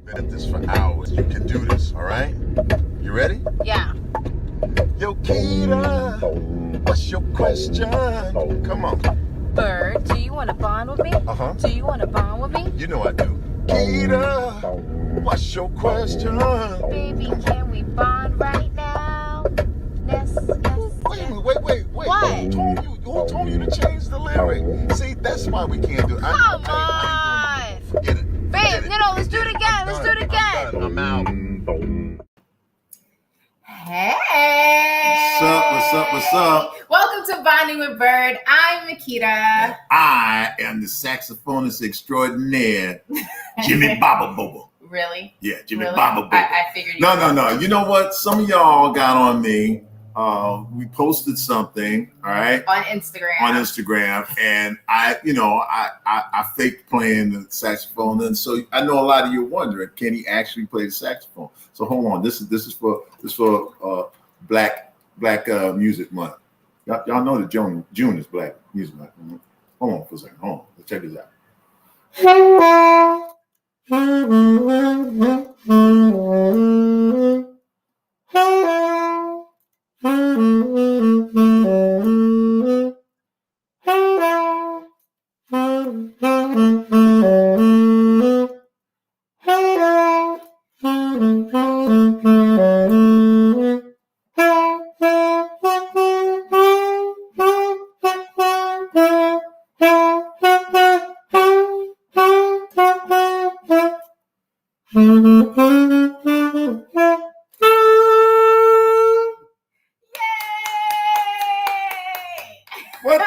Been at this for hours. You can do this, all right? You ready? Yeah. Yo, Kita, what's your question? Come on. Byrd, do you want to bond with me? Uh-huh. Do you want to bond with me? You know I do. Kita, what's your question? Baby, can we bond right now? Yes. Wait a minute, wait. What? Who told you to change the lyric? See, that's why we can't do it. Come I ain't doing it. Forget it. Babe, no, let's do it again. Let's do it again. I'm out. Hey. What's up? Welcome to Bonding with Byrd. I'm Makita. I am the saxophonist extraordinaire, Jimmy Baba Boba. Really? Yeah, Jimmy Really? Baba Boba. I figured you No. You know what? Some of y'all got on me. We posted something, all right, on Instagram, and I faked playing the saxophone, and so I know a lot of you are wondering, can he actually play the saxophone? So hold on, this is for Black Music Month. Y'all know that June is Black Music Month. Hold on for a second. Hold on, let's check this out. What?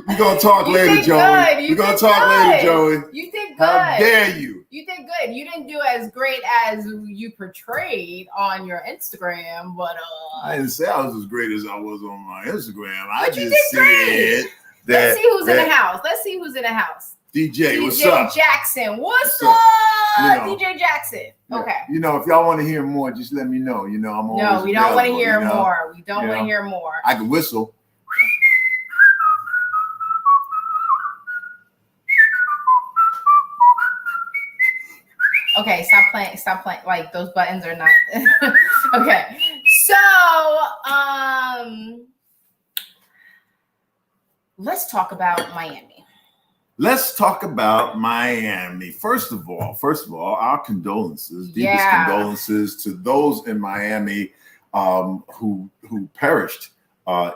We're gonna talk later, Joey. We're gonna talk later, Joey. You did good. How dare you? You did good. You didn't do as great as you portrayed on your Instagram, but I didn't say I was as great as I was on my Instagram. I But you just did great. said that. Let's see who's in the house. Let's see who's in the house. DJ, what's up? Jackson, what's up? DJ Jackson. Yeah. Okay. You know, if y'all want to hear more, just let me know. You know, I'm always No, we don't want to available, hear you know? more. We don't want to hear more. I can whistle. Okay, stop playing. Like, those buttons are not. Okay. So, let's talk about Miami. Let's talk about Miami. First of all, our condolences, deepest condolences to those in Miami who perished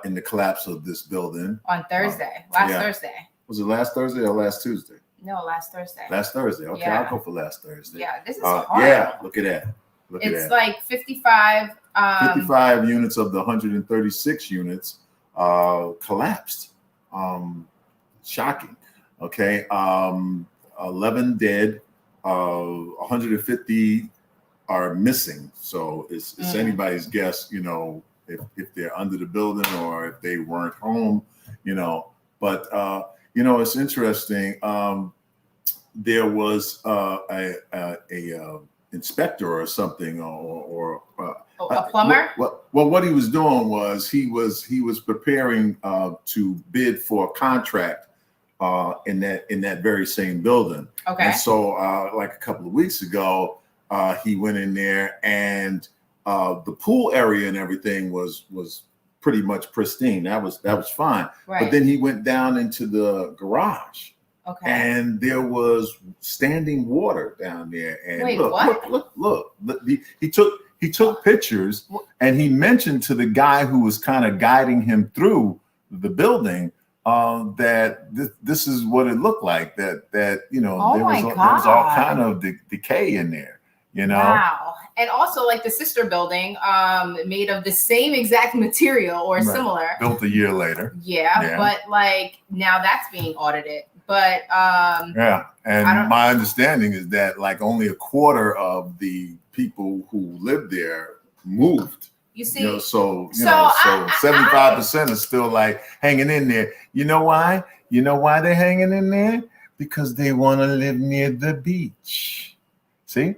in the collapse of this building On Thursday, last Thursday. Was it last Thursday or last Tuesday? No, last Thursday. Last Thursday. Okay, Yeah. I'll go for last Thursday. Yeah, this is hard. Yeah, look at that. It's like 55. 55 units of the 136 units collapsed. Shocking. Okay. 11 dead. 150 are missing. So it's anybody's guess, you know, if they're under the building or if they weren't home, you know. But you know, it's interesting. There was a inspector or something, or a plumber. Well, what he was doing was he was preparing to bid for a contract in that very same building. Okay. And so, like a couple of weeks ago, he went in there, and the pool area and everything was pretty much pristine. That was fine. Right. But then he went down into the garage. Okay. And there was standing water down there. And wait, look. He took pictures, and he mentioned to the guy who was kind of guiding him through the building that this is what it looked like. That you know, there was all kind of decay in there. You know. Wow. And also, like, the sister building, made of the same exact material or similar. Built a year later. Yeah, but like now that's being audited. But yeah, and my understanding is that like only a quarter of the people who lived there moved. You see, so 75% is still like hanging in there. You know why? You know why they're hanging in there? Because they want to live near the beach. See.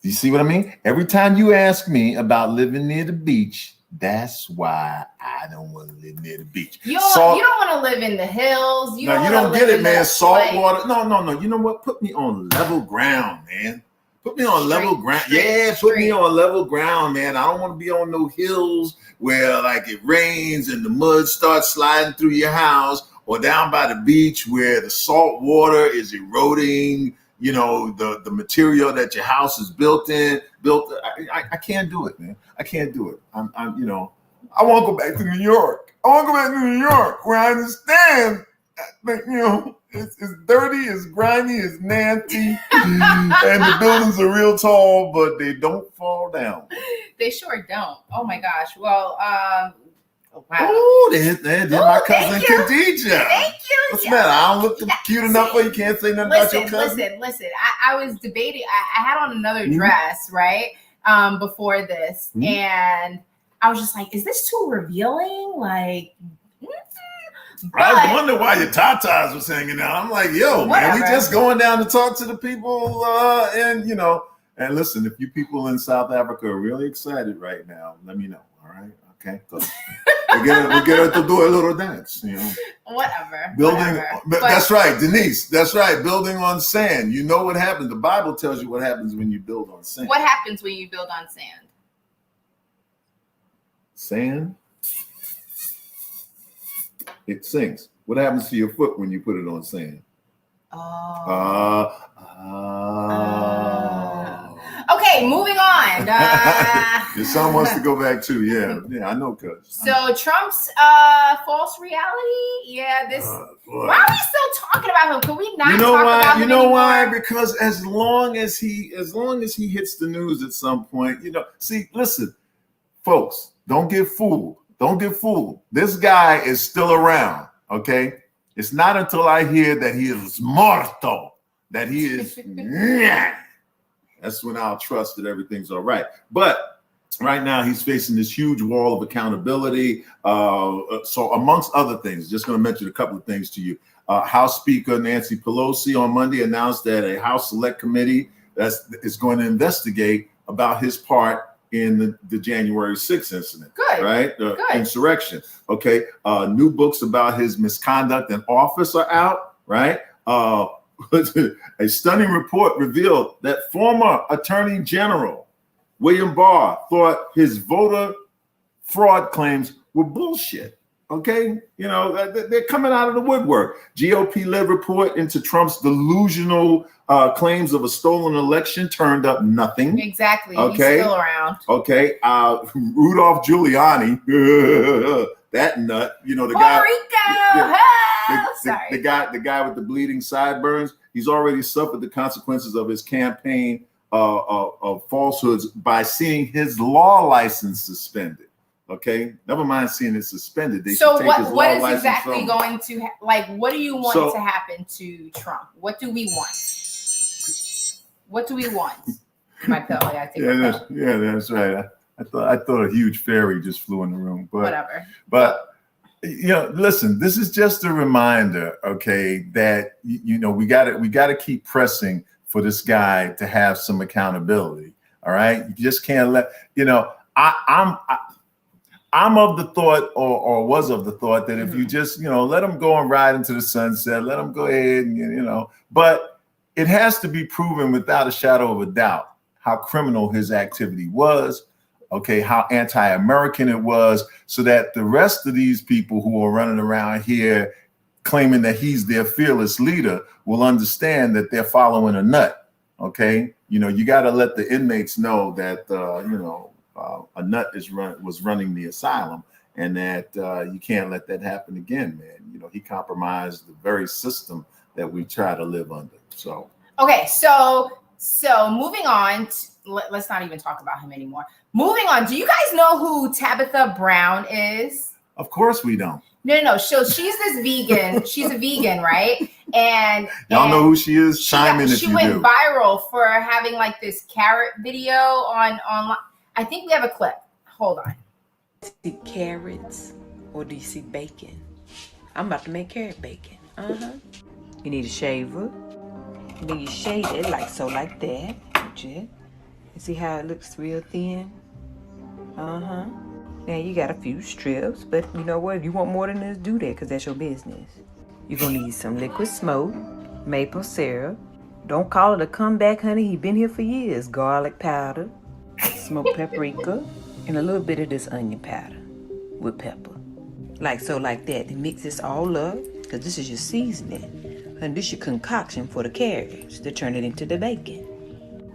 You see what I mean? Every time you ask me about living near the beach, That's why I don't want to live near the beach. You don't want to live in the hills. You don't get it, man. Salt water. No. You know what? Put me on level ground, man. Put me on level ground. Put me on level ground, man. I don't want to be on no hills where like it rains and the mud starts sliding through your house, or down by the beach where the salt water is eroding, the material that your house is built. I can't do it, man. I can't do it. I want to go back to New York. Where I understand that, it's dirty, it's grimy, it's nasty, and the buildings are real tall, but they don't fall down. They sure don't. Oh my gosh. Well, wow. Oh, they're my cousin Khadijah. Thank you. What's the matter? I don't look cute enough for you can't say nothing about your cousin? Listen. I was debating. I had on another dress, right? Before this. And I was just like, is this too revealing? Like, I was wondering why your tatas was hanging out. I'm like, yo, man, we just going down to talk to the people, and listen, if you people in South Africa are really excited right now, let me know. All right, okay, we'll get her to do a little dance, Whatever. That's right, Denise. That's right. Building on sand. You know what happens. The Bible tells you what happens when you build on sand. What happens when you build on sand? Sand. It sinks. What happens to your foot when you put it on sand? Okay, moving on. Your son wants to go back too. Yeah, I know, cuz. So Trump's false reality. Yeah, this. Why are we still talking about him? Can we not talk about him You know anymore? why? Because as long as he hits the news at some point, see, listen, folks, don't get fooled. Don't get fooled. This guy is still around, okay? It's not until I hear that he is morto, that he is, that's when I'll trust that everything's all right. But right now he's facing this huge wall of accountability. So amongst other things, just going to mention a couple of things to you. House Speaker Nancy Pelosi on Monday announced that a House Select Committee is going to investigate about his part in the January 6th incident. Good. Right? Insurrection. Okay. New books about his misconduct in office are out, right? A stunning report revealed that former Attorney General William Barr thought his voter fraud claims were bullshit. Okay, they're coming out of the woodwork. GOP-led report into Trump's delusional claims of a stolen election turned up nothing. Exactly. Okay. He's still around. Okay. Rudolph Giuliani, that nut. The guy. The guy with the bleeding sideburns. He's already suffered the consequences of his campaign of falsehoods by seeing his law license suspended. Okay, never mind seeing it suspended. What is exactly going to what do you want to happen to Trump? What do we want? My pill. I take that's right. I thought a huge fairy just flew in the room, but whatever. But listen, this is just a reminder, okay, that we got to keep pressing for this guy to have some accountability. All right, you just can't let I'm of the thought, or was of the thought, that if you just, let him go and ride into the sunset, let him go ahead and, but it has to be proven without a shadow of a doubt how criminal his activity was, okay, how anti-American it was, so that the rest of these people who are running around here claiming that he's their fearless leader will understand that they're following a nut, okay? You got to let the inmates know that, a nut was running the asylum, and that you can't let that happen again, man. He compromised the very system that we try to live under. So okay, so moving on. Let's not even talk about him anymore. Moving on. Do you guys know who Tabitha Brown is? Of course we don't. No. So she's this vegan. She's a vegan, right? And y'all know who she is. Chime in if you do. She went viral for having this carrot video on. I think we have a clip. Hold on. Do you see carrots or do you see bacon? I'm about to make carrot bacon. You need a shaver. And then you shade it like that. Legit. You see how it looks real thin? Now you got a few strips, but you know what? If you want more than this, do that, because that's your business. You're gonna need some liquid smoke, maple syrup. Don't call it a comeback, honey. He been here for years. Garlic powder, smoked paprika, and a little bit of this onion powder with pepper. Like so, like that. Then mix this all up, because this is your seasoning. And this is your concoction for the carrots to turn it into the bacon.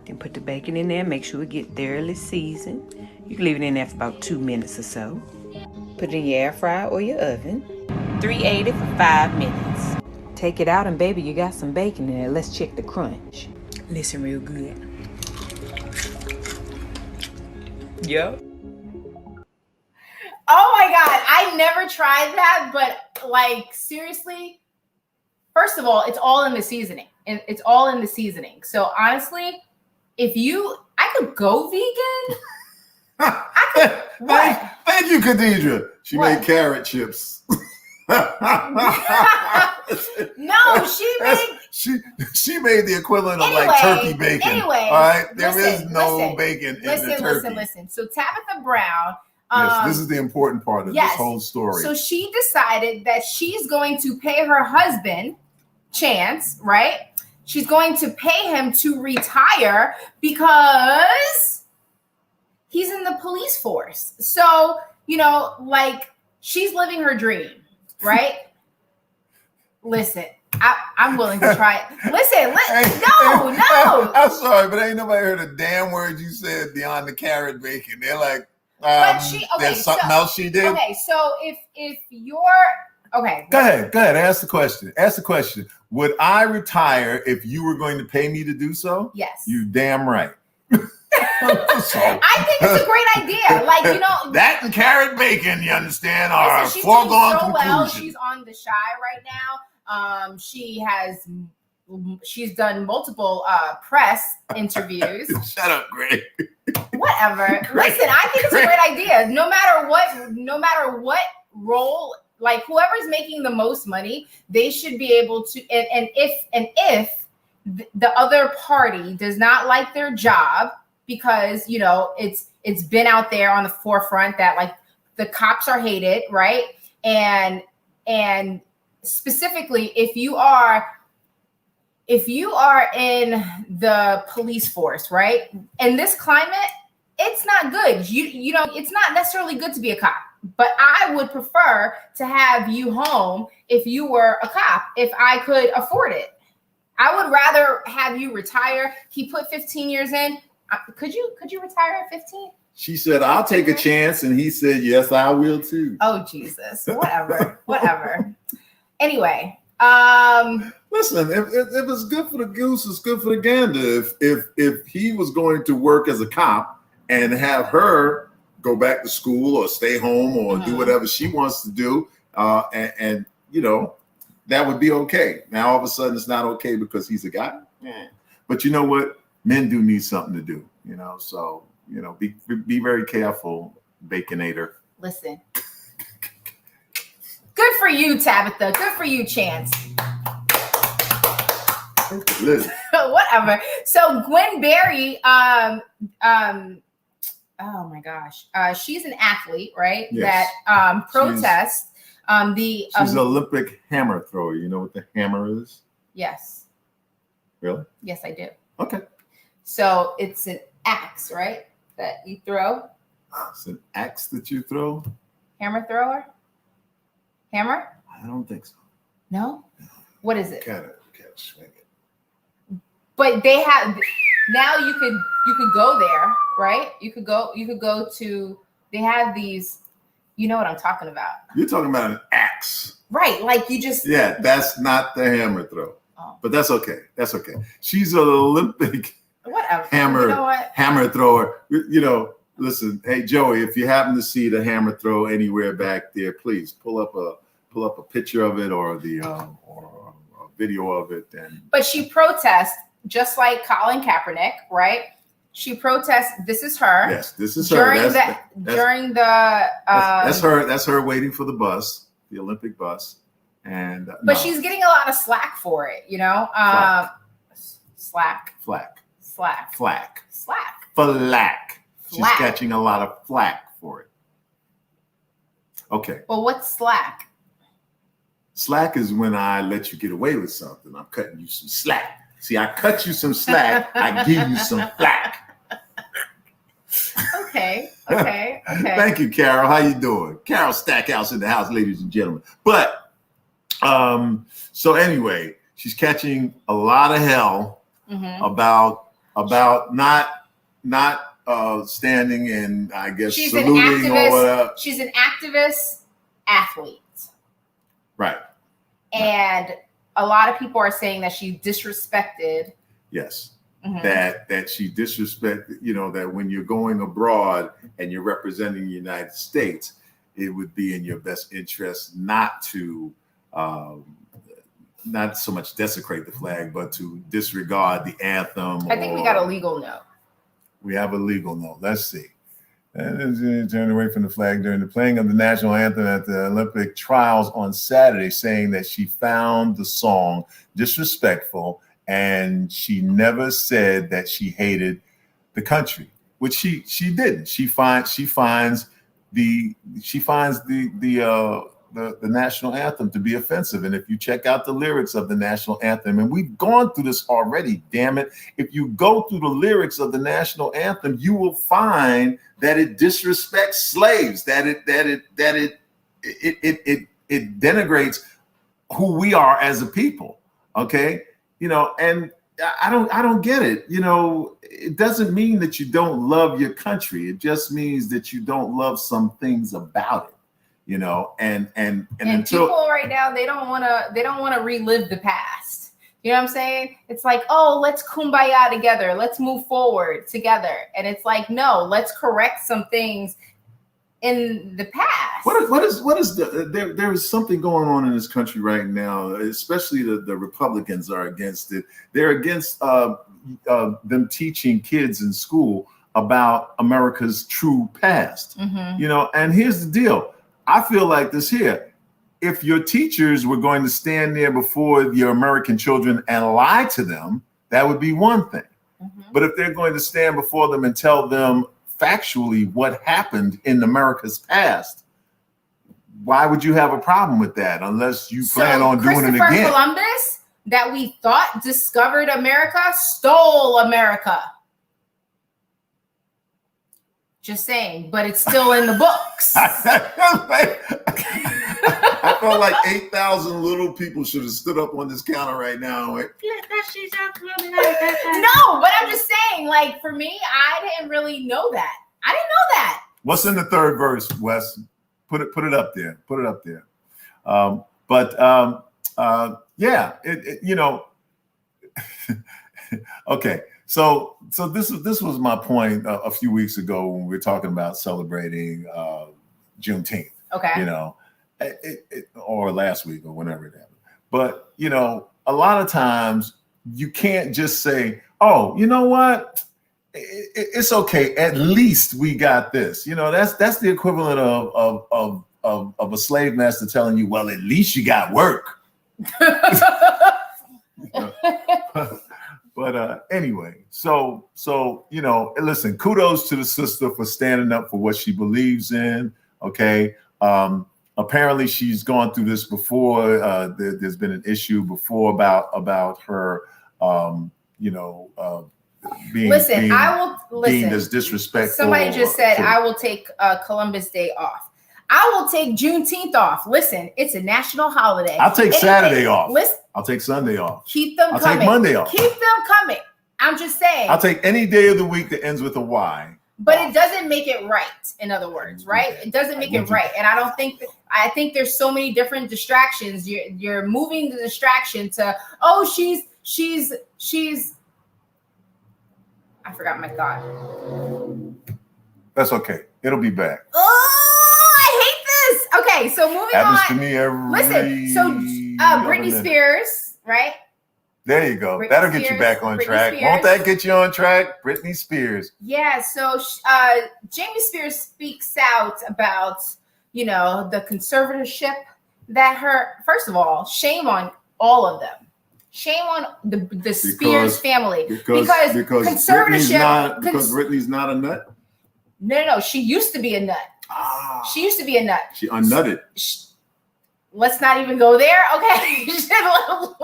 Then put the bacon in there, make sure it get thoroughly seasoned. You can leave it in there for about 2 minutes or so. Put it in your air fryer or your oven. 380 for 5 minutes. Take it out and baby, you got some bacon in there. Let's check the crunch. Listen real good. Yep. Oh my God, I never tried that, but like seriously, first of all, it's all in the seasoning. It's all in the seasoning. So honestly, I could go vegan. I could, what? Thank you, Khadijah. She made carrot chips. No, she made the equivalent of like turkey bacon. Anyway, all right, there is no bacon in the turkey. Listen. So Tabitha Brown. Yes, this is the important part of this whole story. So she decided that she's going to pay her husband, Chance, right? She's going to pay him to retire because he's in the police force. So, like she's living her dream, right? Listen, I'm willing to try it. Listen, no. I'm sorry, but ain't nobody heard a damn word you said beyond the carrot bacon. They're like, but there's something else she did. Okay, so if you're okay, go ahead. Ask the question. Would I retire if you were going to pay me to do so? Yes. You damn right. I think it's a great idea. Like, that and carrot bacon, you understand, are she's foregone doing so conclusion. well. She's on The Chi right now. She's done multiple press interviews. Shut up, Greg. Whatever. Listen, I think it's a great idea. No matter what role, like whoever's making the most money, they should be able to. And if the other party does not like their job because it's been out there on the forefront that like the cops are hated, right? And specifically, if you are in the police force, right? In this climate, it's not good. It's not necessarily good to be a cop. But I would prefer to have you home if you were a cop, if I could afford it. I would rather have you retire. He put 15 years in. Could you retire at 15? She said, I'll take a chance. And he said, yes, I will too. Oh, Jesus. Whatever. Anyway. Listen, if it's good for the goose, it's good for the gander. If he was going to work as a cop and have her go back to school or stay home or do whatever she wants to do, and that would be okay. Now all of a sudden it's not okay because he's a guy. Yeah. But you know what? Men do need something to do. So be very careful, Baconator. Listen. Good for you, Tabitha. Good for you, Chance. Whatever. So Gwen Berry, oh my gosh, she's an athlete, right? Yes. That protests she's an Olympic hammer thrower. You know what the hammer is? Yes. Really? Yes, I do. Okay. So it's an axe, right? That you throw. It's an axe that you throw. Hammer thrower. Hammer? I don't think so. No. What is it? Gotta swing it. But they have now. You could go there, right? You could go to. They have these. You know what I'm talking about. You're talking about an axe, right? Like you just. Yeah, that's not the hammer throw. Oh. But that's okay. She's an Olympic. Whatever. Hammer thrower. Listen, hey Joey, if you happen to see the hammer throw anywhere back there, please pull up a picture of it or or a video of it. But she protests just like Colin Kaepernick, right? She protests. This is her. Yes, this is her. That's her. That's her waiting for the bus, the Olympic bus, but she's getting a lot of slack for it. Flack. She's catching a lot of flack for it. Okay. Well, what's slack? Slack is when I let you get away with something. I'm cutting you some slack. See, I cut you some slack. I give you some flack. Okay. Thank you, Carol. How you doing? Carol Stackhouse in the house, ladies and gentlemen. But so anyway, she's catching a lot of hell about not standing and I guess she's saluting or whatever. She's an activist athlete. Right. And a lot of people are saying that she disrespected. Yes. That she disrespected, that when you're going abroad and you're representing the United States, it would be in your best interest not to not so much desecrate the flag, but to disregard the anthem. I think we got a legal note. We have a legal note. Let's see. And turned away from the flag during the playing of the national anthem at the Olympic trials on Saturday, saying that she found the song disrespectful and she never said that she hated the country, which she didn't. She finds the national anthem to be offensive. And if you check out the lyrics of the national anthem, and we've gone through this already, damn it. If you go through the lyrics of the national anthem, you will find that it disrespects slaves, that it denigrates who we are as a people. Okay. And I don't get it. It doesn't mean that you don't love your country. It just means that you don't love some things about it. And until people right now, they don't want to relive the past. You know what I'm saying? It's like, oh, let's kumbaya together. Let's move forward together. And it's like, no, let's correct some things in the past. What is there is something going on in this country right now, especially the Republicans are against it. They're against them teaching kids in school about America's true past. And here's the deal. I feel like this here. If your teachers were going to stand there before your American children and lie to them, that would be one thing. But if they're going to stand before them and tell them factually what happened in America's past, why would you have a problem with that unless you plan on doing it again? Christopher Columbus, that we thought discovered America, stole America. Just saying, but it's still in the books. I felt like 8,000 little people should have stood up on this counter right now and went, no, but I'm just saying, like, for me, I didn't really know that. I didn't know that. What's in the third verse, Wes? Put it up there. Put it up there. Yeah, okay. So this was my point a few weeks ago when we were talking about celebrating Juneteenth. Okay. Or last week or whenever it happened. But a lot of times you can't just say, "Oh, you know what? It's okay. At least we got this." That's the equivalent of a slave master telling you, "Well, at least you got work." But anyway, so listen, kudos to the sister for standing up for what she believes in. Okay. Apparently she's gone through this before. There's been an issue before about her, being deemed as disrespectful. Somebody just said, I will take Columbus Day off. I will take Juneteenth off. Listen, it's a national holiday. I'll take Saturday off. Listen, I'll take Sunday off. Keep them coming. I'll take Monday off. Keep them coming. I'm just saying. I'll take any day of the week that ends with a Y. But it doesn't make it right, in other words, right? It doesn't make it right. And I think there's so many different distractions. You're moving the distraction to, oh, she's I forgot my thought. That's okay. It'll be back. Oh, I hate this. Okay, so moving Happens on. To me every Listen, so Britney Spears, right? There you go. That'll get you back on track. Won't that get you on track? Britney Spears. Yeah. So Jamie Spears speaks out about, the conservatorship that first of all, shame on all of them. Shame on the Spears family. Because conservatorship. Because Britney's not a nut? No. She used to be a nut. She used to be a nut. She unnutted. Let's not even go there. Okay. No,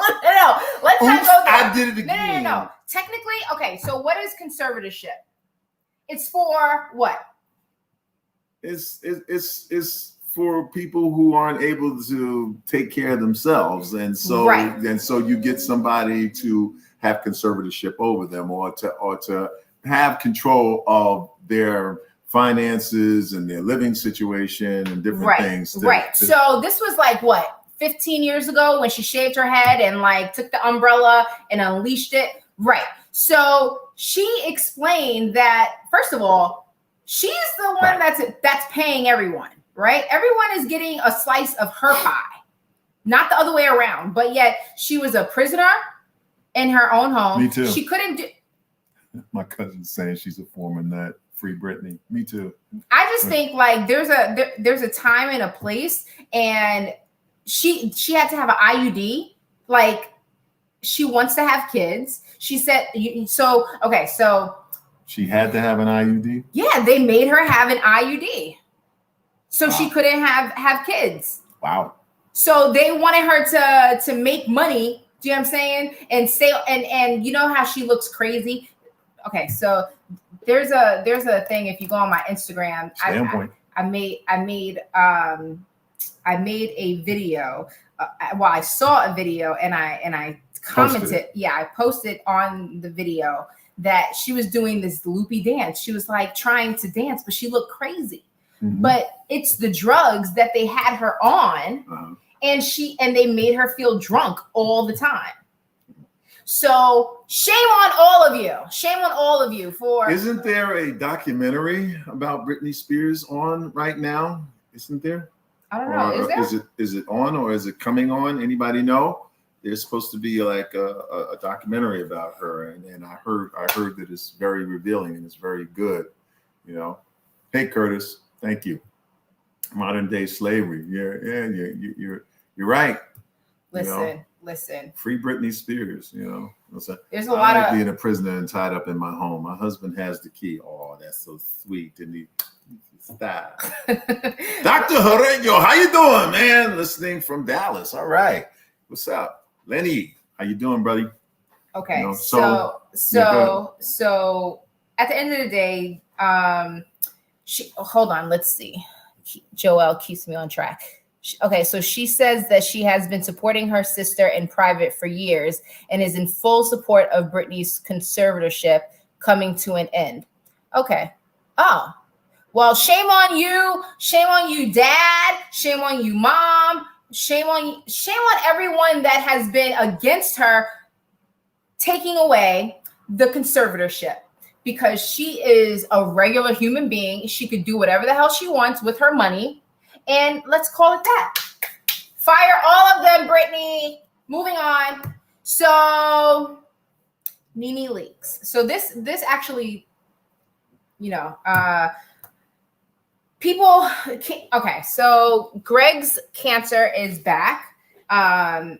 let's not go there. I did it again. No. Technically, okay. So what is conservatorship? It's for what? It's for people who aren't able to take care of themselves, and so you get somebody to have conservatorship over them, or to have control of their finances and their living situation and different things. So this was like what, 15 years ago when she shaved her head and like took the umbrella and unleashed it. Right. So she explained that, first of all, she's the one that's paying everyone, right? Everyone is getting a slice of her pie, not the other way around. But yet she was a prisoner in her own home. Me too. She couldn't do. My cousin's saying she's a former nut. Free Britney. Me too. I just think like there's a time and a place, and she had to have an IUD. Like, she wants to have kids. She said so. Okay, so she had to have an IUD. Yeah, they made her have an IUD, so she couldn't have kids. Wow. So they wanted her to make money. Do you know what I'm saying? And say and you know how she looks crazy. Okay, so there's a thing. If you go on my Instagram, I made a video. I saw a video and I commented. I posted on the video that she was doing this loopy dance. She was like trying to dance, but she looked crazy. Mm-hmm. But it's the drugs that they had her on, and they made her feel drunk all the time. So shame on all of you. Shame on all of you for. Isn't there a documentary about Britney Spears on right now? Isn't there? I don't know. Is there? Is it on, or is it coming on? Anybody know? There's supposed to be like a documentary about her, and I heard that it's very revealing and it's very good. You know, hey Curtis, thank you. Modern day slavery. You're right. Listen. Free Britney Spears, you know. There's a lot of being a prisoner and tied up in my home. My husband has the key. Oh, that's so sweet. Didn't he? Stop. Dr. Horenyo, how you doing, man? Listening from Dallas. All right. What's up? Lenny, how you doing, buddy? Okay. You know, so at the end of the day, hold on, let's see. Joelle keeps me on track. Okay, so she says that she has been supporting her sister in private for years and is in full support of Britney's conservatorship coming to an end. Okay. Oh, well, shame on you, Dad. Shame on you, Mom. Shame on everyone that has been against her taking away the conservatorship, because she is a regular human being. She could do whatever the hell she wants with her money. And let's call it that. Fire all of them, Britney. Moving on. So, Nene Leakes. So this actually, people. Okay, so Greg's cancer is back, and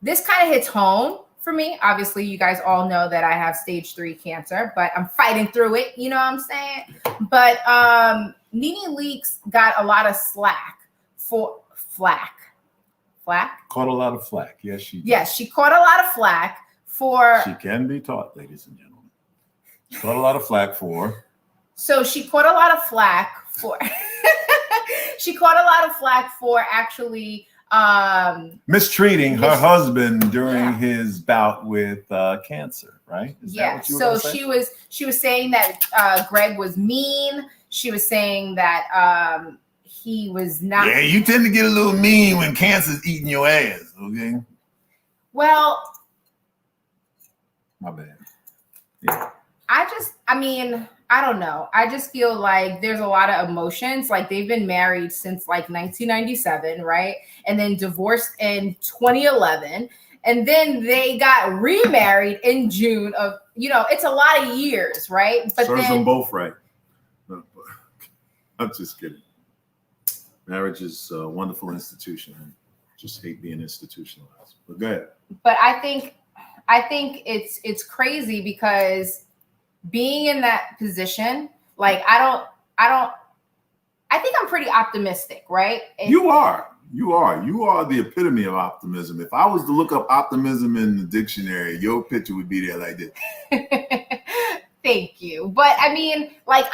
this kind of hits home for me. Obviously, you guys all know that I have stage 3 cancer, but I'm fighting through it. You know what I'm saying? But Nene Leakes got a lot of flack. Caught a lot of flack. Yes, she did. Yes, she caught a lot of flack for. She can be taught, ladies and gentlemen. She caught a lot of flack for. So she caught a lot of flack for. She caught a lot of flack for actually. Mistreating her husband during his bout with cancer, right? Is that what you were gonna say? she was saying that Greg was mean. She was saying that he was not. Yeah, you tend to get a little mean when cancer's eating your ass. Okay. Well, my bad. Yeah. I don't know. I just feel like there's a lot of emotions. Like, they've been married since like 1997, right? And then divorced in 2011. And then they got remarried in June of, it's a lot of years, right? But serves them both right. No, I'm just kidding. Marriage is a wonderful institution. I just hate being institutionalized. But go ahead. But I think it's crazy because being in that position, like I think I'm pretty optimistic, right? You are the epitome of optimism. If I was to look up optimism in the dictionary, your picture would be there like this. Thank you. But I mean, like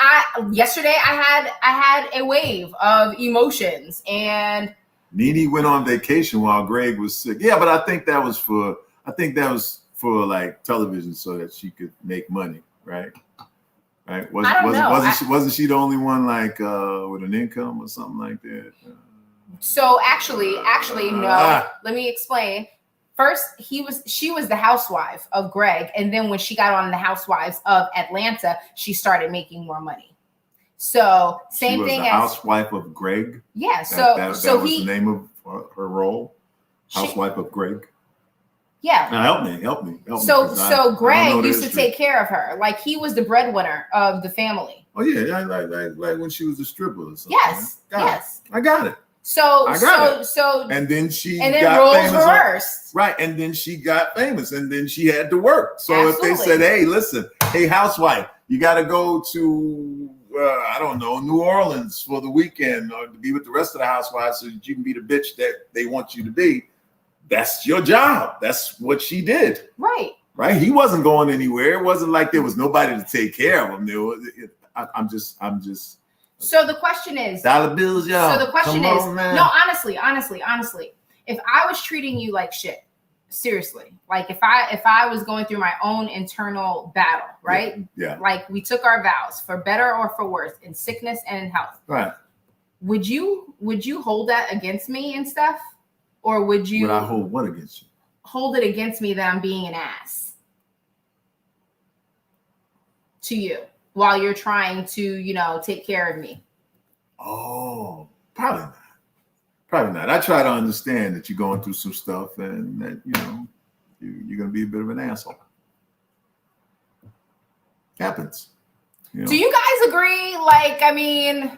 yesterday I had a wave of emotions, and Nene went on vacation while Greg was sick. Yeah, but I think that was for like television so that she could make money, right? Right? Wasn't she the only one like with an income or something like that? So actually, no. Let me explain. First, she was the housewife of Greg, and then when she got on the Housewives of Atlanta, she started making more money. So same thing as housewife of Greg. Yeah. That was the name of her role. Housewife of Greg. Yeah. Now help me. So Greg used to take care of her, like he was the breadwinner of the family. Oh yeah, like when she was a stripper or something. Yes. I got it. So and then roles reversed. Right, and then she got famous, and then she had to work. So Absolutely. If they said, "Hey, listen, hey housewife, you got to go to I don't know, New Orleans for the weekend, or to be with the rest of the housewives, so that you can be the bitch that they want you to be," that's your job. That's what she did. Right. He wasn't going anywhere. It wasn't like there was nobody to take care of him. I'm just. So the question is dollar bills, y'all. So the question is, no, honestly, if I was treating you like shit, seriously, like if I was going through my own internal battle, right? Yeah. Like we took our vows for better or for worse, in sickness and in health. Right. Would you hold that against me and stuff? Or would you? Would I hold what against you? Hold it against me that I'm being an ass to you while you're trying to, take care of me. Oh, probably not. I try to understand that you're going through some stuff and that, you're going to be a bit of an asshole. Happens. Do you guys agree? Like, I mean.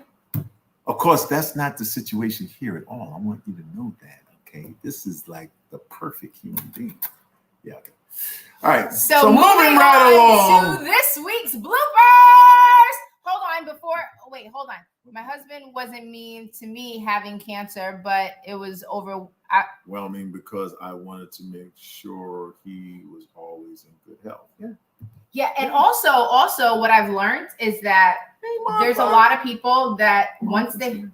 Of course, that's not the situation here at all. I want you to know that, okay? This is like the perfect human being. Yeah, okay. All right. So moving right along to this week's bloopers. Hold on. My husband wasn't mean to me having cancer, but it was because I wanted to make sure he was always in good health. Yeah. Yeah, and also what I've learned is that there's a lot of people that once they.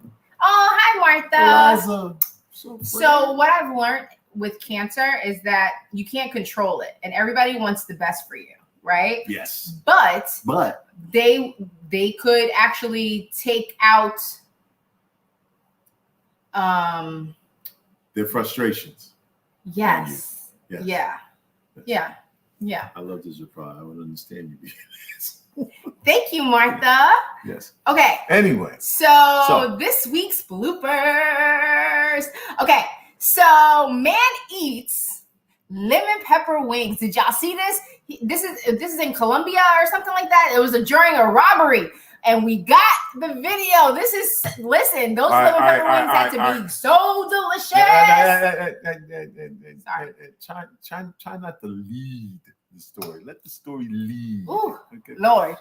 Oh, hi, Martha. Eliza. So what I've learned with cancer is that you can't control it, and everybody wants the best for you, right? Yes. But they could actually take out their frustrations. Yes. Yes. Yeah. I love this reply. I would understand you. Thank you, Martha. Yes. Okay. Anyway. So this week's bloopers. Okay. So man eats lemon pepper wings. Did y'all see this? This is in Colombia or something like that. It was during a robbery, and we got the video. Listen, those lemon pepper wings had to be so delicious. Try not to lead the story. Let the story lead. Ooh, okay. Lord.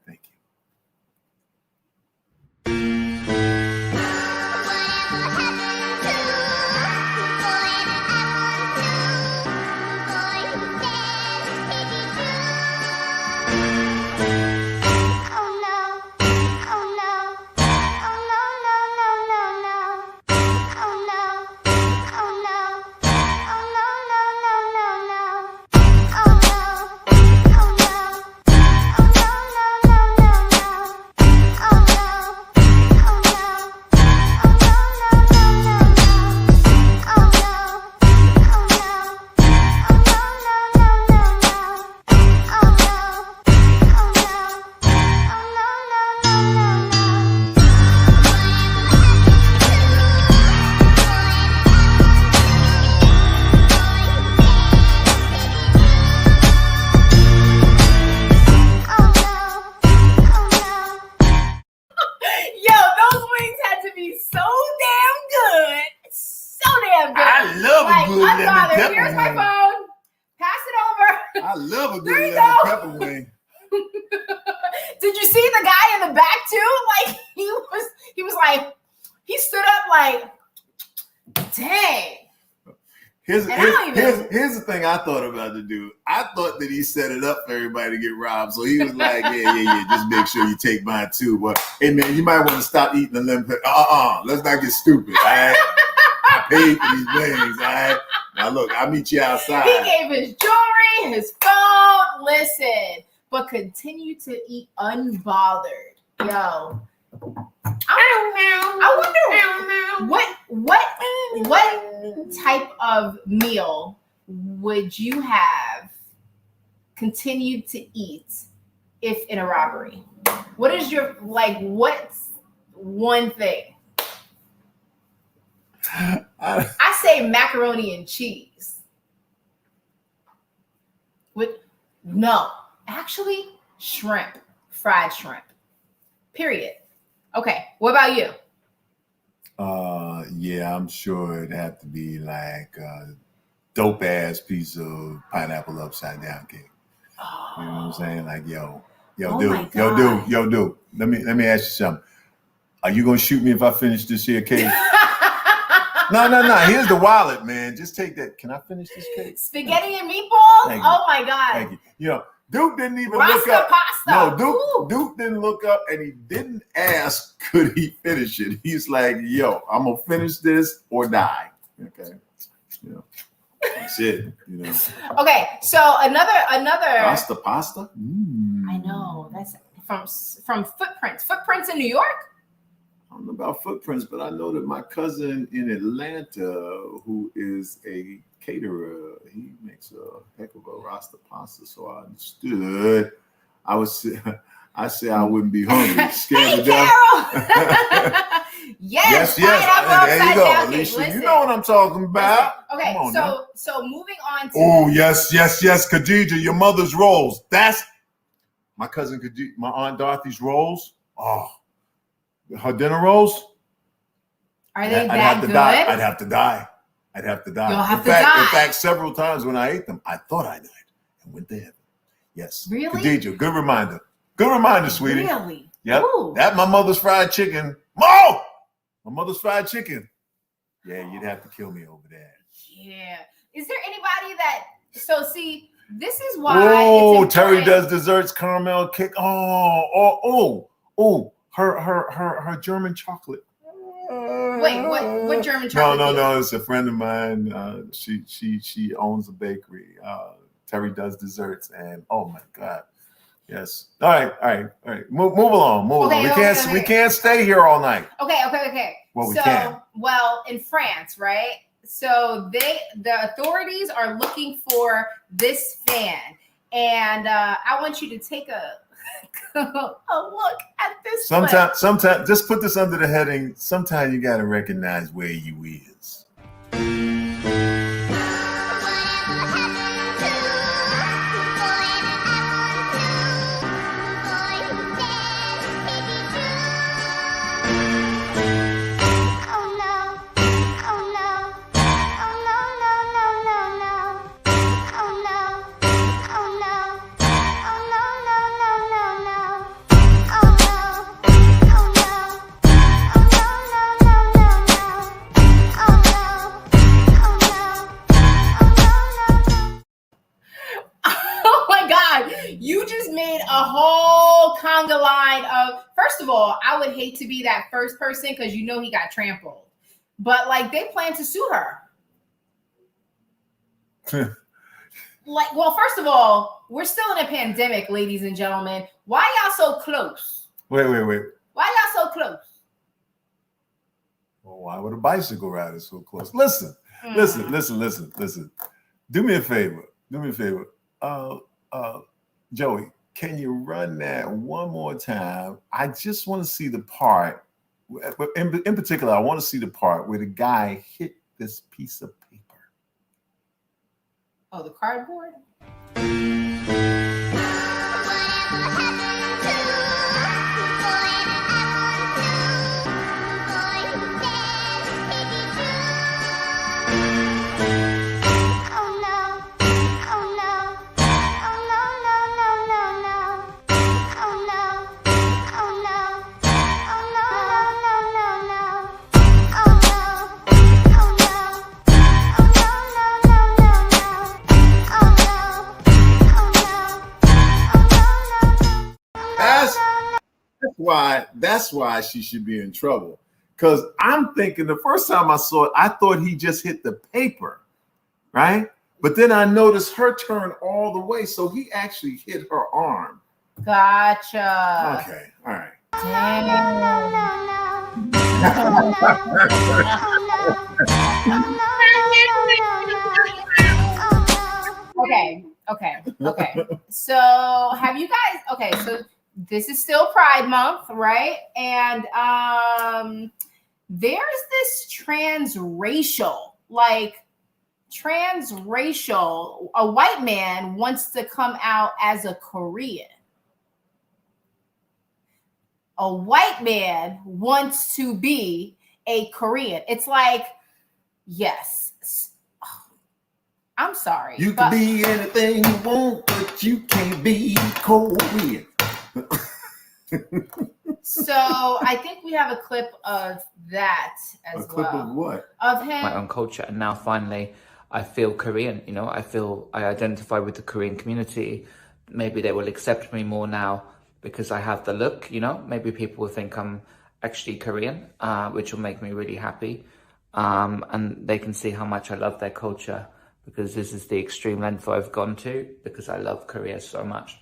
Thank you. Here's my phone. Pass it over. I love a good lemon pepper wing. Did you see the guy in the back too? Like he was like, he stood up like, dang. Here's the thing I thought about to do. I thought that he set it up for everybody to get robbed. So he was like, yeah. Just make sure you take mine too. But hey man, you might want to stop eating the lemon. Let's not get stupid. All right. I paid for these wings. All right. Now look, I'll meet you outside. He gave his jewelry, his phone. Listen, but continue to eat unbothered. Yo. I wonder what type of meal would you have continued to eat if in a robbery? What is your what's one thing? I say macaroni and cheese. Actually shrimp, fried shrimp. Period. Okay, what about you? Yeah, I'm sure it'd have to be like a dope ass piece of pineapple upside down cake. You know what I'm saying? Like, yo, dude. Let me ask you something. Are you gonna shoot me if I finish this here cake? No. Here's the wallet, man. Just take that. Can I finish this cake? Spaghetti and meatballs? Oh my God. Thank you. You know, Duke didn't even look up. Pasta. No, Duke didn't look up, and he didn't ask, could he finish it? He's like, yo, I'm gonna finish this or die. Okay. That's it. Okay, so another pasta. I know, that's from Footprints. Footprints in New York? I don't know about Footprints, but I know that my cousin in Atlanta, who is a caterer, he makes a heck of a Rasta pasta. So I understood. I say I wouldn't be hungry, scared to death. yes. There you go, Alicia. You know what I'm talking about. Okay, so moving on to. Oh yes, Khadija, your mother's rolls. That's my cousin Khadija, my aunt Dorothy's rolls. Oh, her dinner rolls. Are they I'd have to die. I'd have to die. You'll have to die. In fact, several times when I ate them, I thought I died and went to heaven. Yes. Really? Khadija, good reminder. Good reminder, sweetie. Really? Yep. Ooh. That my mother's fried chicken. My mother's fried chicken. Yeah, you'd have to kill me over that. Yeah. Is there anybody that? So see, this is why. Terry does desserts, caramel cake. Her German chocolate. Wait, what German chocolate? No. It's a friend of mine. She owns a bakery. Terry does desserts, and oh my God, yes. All right. Move along. We can't stay here all night. Okay. Well, we can. Well, in France, right? So the authorities are looking for this fan, and I want you to take a look at this. Sometimes, just put this under the heading. Sometimes you got to recognize where you is. You just made a whole conga line of, first of all, I would hate to be that first person because he got trampled. But they plan to sue her. First of all, we're still in a pandemic, ladies and gentlemen. Why y'all so close? Wait. Why y'all so close? Well, why would a bicycle rider so close? Listen. Do me a favor. Joey, can you run that one more time? I just want to see the part. In particular, I want to see the part where the guy hit this piece of paper. Oh, the cardboard? why she should be in trouble. Because I'm thinking the first time I saw it, I thought he just hit the paper, right? But then I noticed her turn all the way, so he actually hit her arm. Gotcha. Okay, all right. Okay. So have you guys? Okay, so this is still Pride Month, right? And there's this transracial. A white man wants to come out as a Korean. A white man wants to be a Korean. It's like, yes. I'm sorry. You can be anything you want, but you can't be Korean. So I think we have a clip of that as well. A clip of what? Of him. My own culture. And now finally, I feel Korean. I identify with the Korean community. Maybe they will accept me more now because I have the look, Maybe people will think I'm actually Korean, which will make me really happy. And they can see how much I love their culture, because this is the extreme length I've gone to, because I love Korea so much.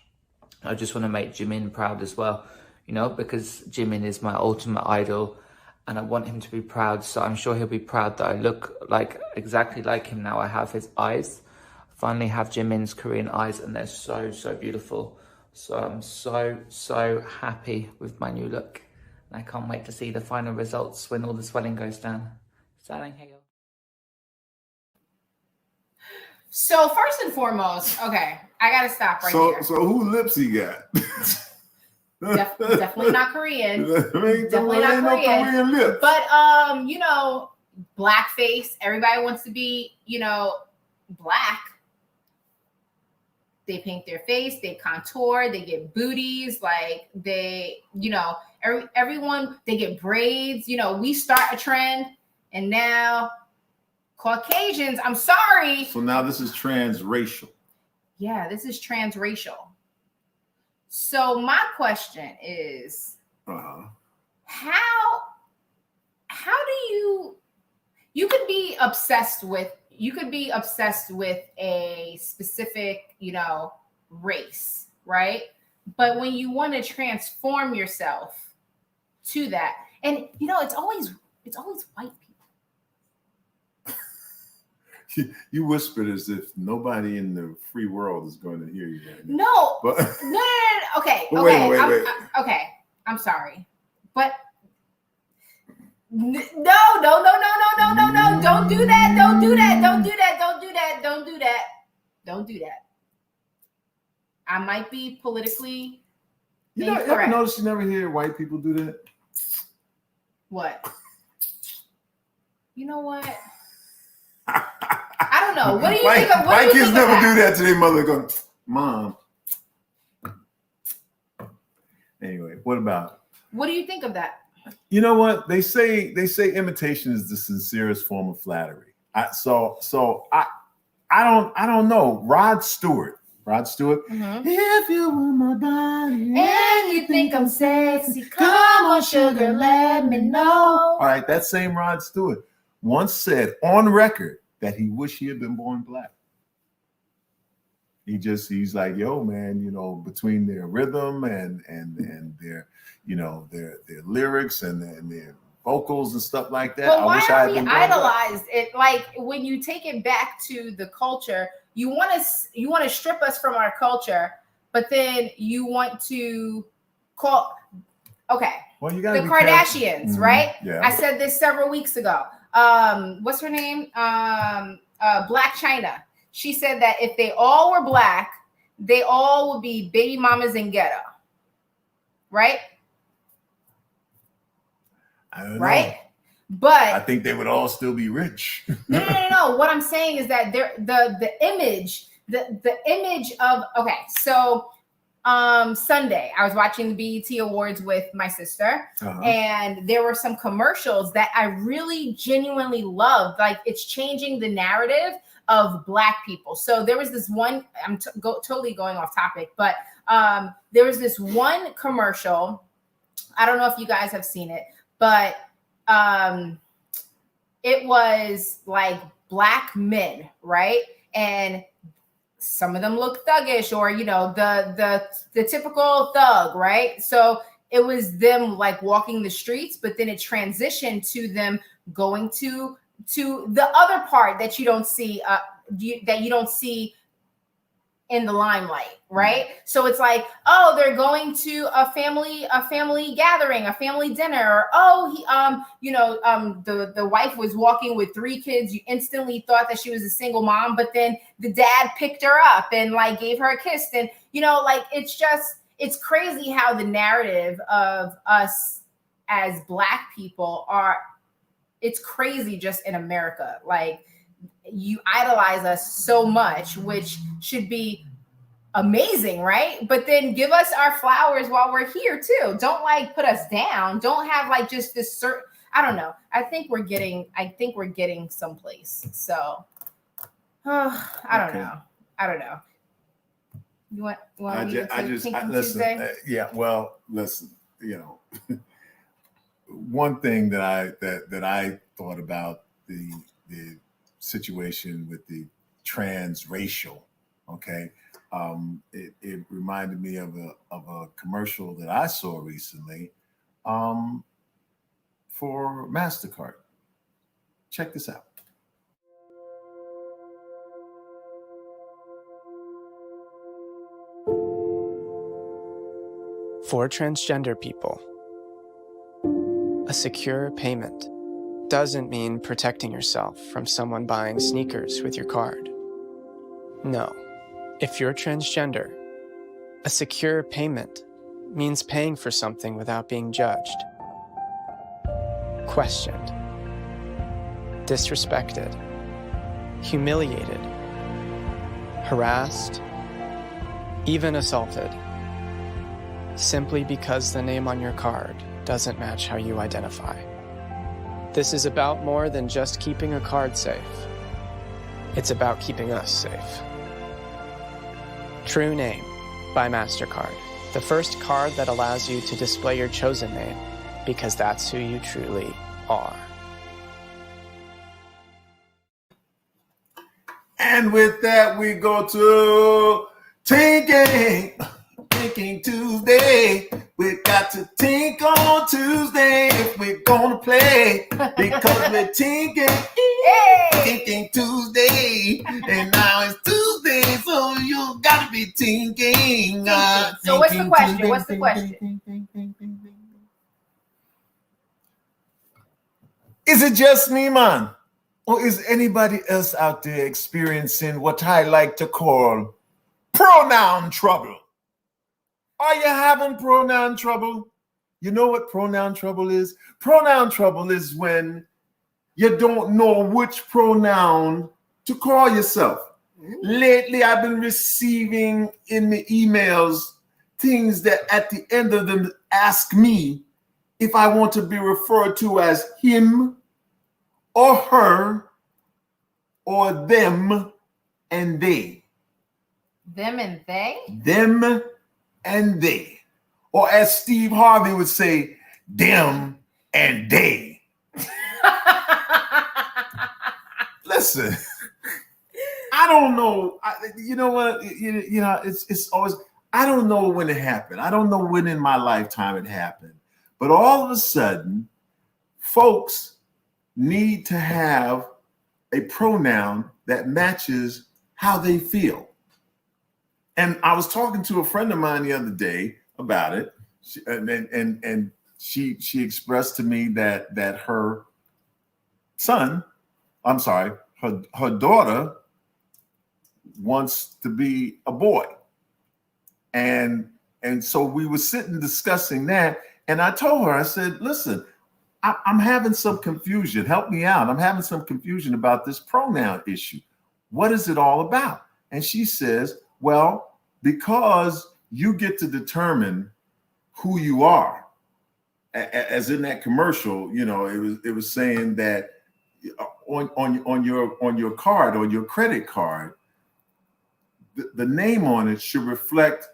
I just want to make Jimin proud as well, because Jimin is my ultimate idol and I want him to be proud. So I'm sure he'll be proud that I look exactly like him now. I have his eyes. I finally have Jimin's Korean eyes, and they're so, so beautiful. So I'm so, so happy with my new look. And I can't wait to see the final results when all the swelling goes down. So first and foremost, okay, I gotta stop here. So who lips he got? Definitely not Korean. Definitely not Korean lips. But blackface. Everybody wants to be, black. They paint their face, they contour, they get booties, everyone, they get braids. We start a trend, and now Caucasians, I'm sorry. So now this is transracial. Yeah, this is transracial. So my question is, how do you could be obsessed with a specific, race, right? But when you want to transform yourself to that, and it's always white people. You whispered as if nobody in the free world is going to hear you right now. No, but, no. Okay. Wait. I'm sorry, but no. Don't do that. I might be politically incorrect. You ever notice you never hear white people do that? What? You know what? I don't know. What do you think of white kids never do that to their mother. Go, Mom. Anyway, what about? What do you think of that? You know what? They say imitation is the sincerest form of flattery. I don't know. Rod Stewart. Mm-hmm. If you want my body and you think I'm sexy, come on, sugar, let me know. All right, that same Rod Stewart once said on record that he wished he had been born black. He's like, yo, man, between their rhythm and their, their lyrics and their vocals and stuff like that. But why are we idolized? It like when you take it back to the culture, you want to strip us from our culture, but then you want to call. Okay, well, you got the Kardashians, mm-hmm. right? Yeah. I said this several weeks ago. What's her name? Black China. She said that if they all were black, they all would be baby mamas in ghetto. Right? I don't know. Right? But I think they would all still be rich. No. What I'm saying is that the image of so Sunday I was watching the BET Awards with my sister, and there were some commercials that I really genuinely loved. Like, it's changing the narrative of Black people. So there was this one, totally going off topic, but there was this one commercial I don't know if you guys have seen it, but it was like black men, right? And some of them look thuggish, or the typical thug, right? So it was them like walking the streets, but then it transitioned to them going to the other part that you don't see in the limelight, right? So it's like, oh, they're going to a family gathering, a family dinner, or the wife was walking with 3 kids. You instantly thought that she was a single mom, but then the dad picked her up and like gave her a kiss, and like it's crazy how the narrative of us as Black people it's crazy just in America. Like, you idolize us so much, which should be amazing, right? But then give us our flowers while we're here too. Don't like put us down. Don't have like just this certain, I don't know. I think we're getting someplace. So I don't know. You want me to listen, Tuesday? Yeah, well, listen, one thing that I thought about the situation with the transracial, okay, it reminded me of a commercial that I saw recently for MasterCard. Check this out. For transgender people, a secure payment doesn't mean protecting yourself from someone buying sneakers with your card. No, if you're transgender, a secure payment means paying for something without being judged, questioned, disrespected, humiliated, harassed, even assaulted, simply because the name on your card doesn't match how you identify. This is about more than just keeping a card safe. It's about keeping us safe. True Name by MasterCard, the first card that allows you to display your chosen name because that's who you truly are. And with that, we go to Tinking Tuesday. We got to tink on Tuesday if we're gonna play, because we're tinking Tuesday, and now it's Tuesday, so you gotta be tinking. So what's the question? What's the question? Is it just me, man, or is anybody else out there experiencing what I like to call pronoun trouble? Are you having pronoun trouble? You know what pronoun trouble is? Pronoun trouble is when you don't know which pronoun to call yourself. Lately, I've been receiving in the emails things that at the end of them ask me if I want to be referred to as him or her or them and they. Them and they? Them and they. Or as Steve Harvey would say, them and they. Listen, I don't know. You know what? It's always, I don't know when it happened. I don't know when in my lifetime it happened. But all of a sudden, folks need to have a pronoun that matches how they feel. And I was talking to a friend of mine the other day about it, and she expressed to me that her daughter wants to be a boy, and so we were sitting discussing that, and I told her, I said, listen, I'm having some confusion. Help me out. I'm having some confusion about this pronoun issue. What is it all about? And she says, well, because you get to determine who you are, as in that commercial, it was saying that on your card, on your credit card, the name on it should reflect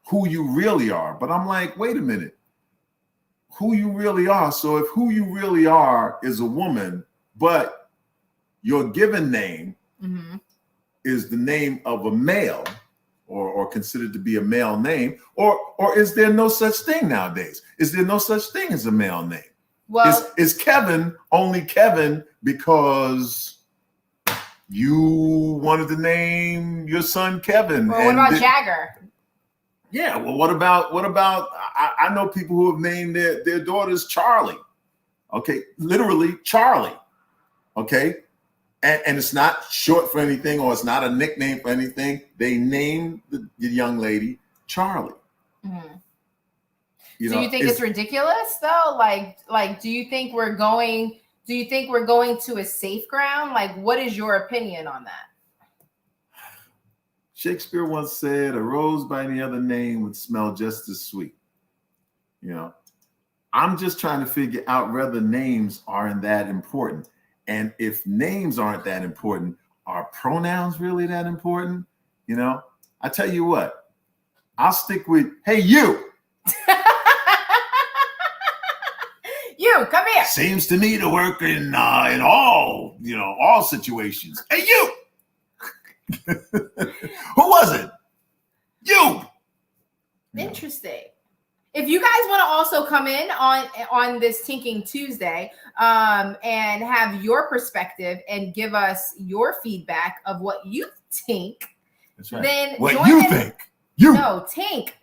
who you really are. But I'm like, wait a minute. who you really are. So if who you really are is a woman, but your given name is the name of a male, or considered to be a male name, or is there no such thing nowadays? Is there no such thing as a male name? Well, is Kevin only Kevin because you wanted to name your son Kevin? Or what about Jagger? Yeah, well, what about I know people who have named their daughters Charlie. Okay, literally Charlie. Okay. And it's not short for anything, or it's not a nickname for anything. They named the young lady Charlie. Mm-hmm. You think it's ridiculous though? Like, do you think we're going to a safe ground? Like, what is your opinion on that? Shakespeare once said, "A rose by any other name would smell just as sweet." You know, I'm just trying to figure out whether names aren't that important. And if names aren't that important, are pronouns really that important? You know, I tell you what, I'll stick with, hey, you. You, come here. Seems to me to work in all situations. Hey, you. Who was it? You. Interesting. If you guys want to also come in on this Tinking Tuesday and have your perspective and give us your feedback of what you think, that's right. Then what you think? You no tink.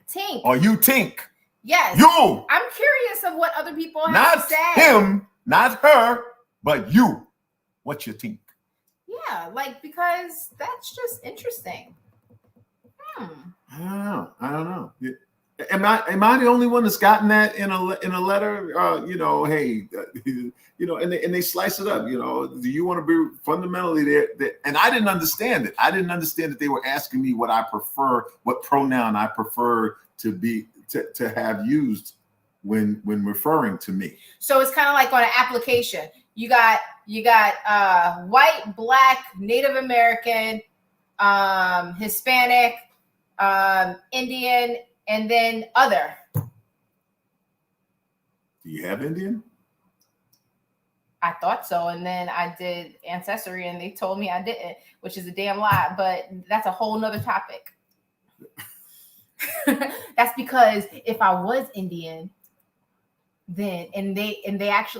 Or you tink? Yes. You. I'm curious of what other people have not to say. Not him, not her, but you. What you think? Yeah, because that's just interesting. I don't know. Am I the only one that's gotten that in a letter? Hey, and they slice it up. Do you want to be fundamentally there? And I didn't understand it. I didn't understand that they were asking me what pronoun I prefer to have used when referring to me. So it's kind of like on an application. You got white, black, Native American, Hispanic, Indian, and then other. Do you have Indian? I thought so. And then I did Ancestry and they told me I didn't, which is a damn lie, but that's a whole nother topic. That's because if I was Indian, then they have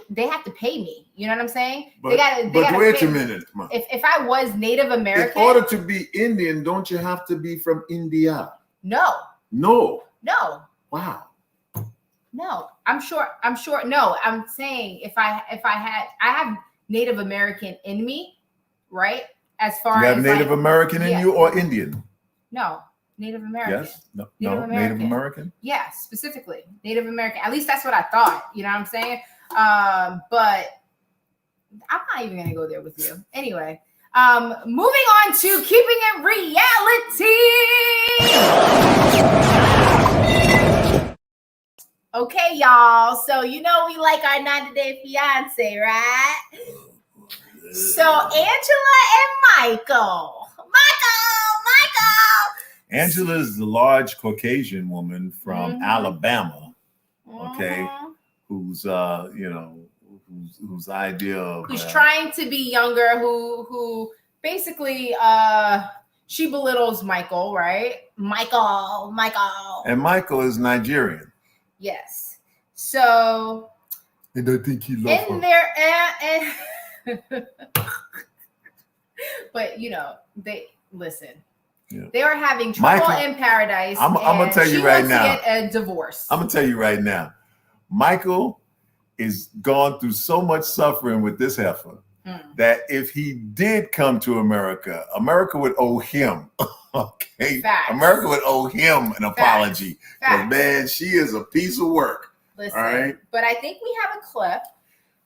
to pay me. You know what I'm saying? But wait a minute. If I was Native American, in order to be Indian, don't you have to be from India? No. Wow. No, I'm sure. No, I'm saying if I have Native American in me, right? As far you have as Native American in you or Indian? No, Native American. Yes. No. Native American. Yeah, specifically Native American. At least that's what I thought. You know what I'm saying? But I'm not even gonna go there with you. Anyway, moving on to keeping it reality. Okay, y'all. So we like our 90-day fiance, right? So Angela and Michael. Angela is the large Caucasian woman from Alabama. Okay, whose idea of who's trying to be younger, who basically she belittles Michael, right? Michael. And Michael is Nigerian. Yes. So and I think he loves her. And but they listen. Yeah. They are having trouble in paradise. I'm gonna tell you right now. She wants to get a divorce. I'm gonna tell you right now. Michael is gone through so much suffering with this heifer that if he did come to America, America would owe him. Okay, Facts. America would owe him an apology. Because man, she is a piece of work. Listen, all right. But I think we have a clip.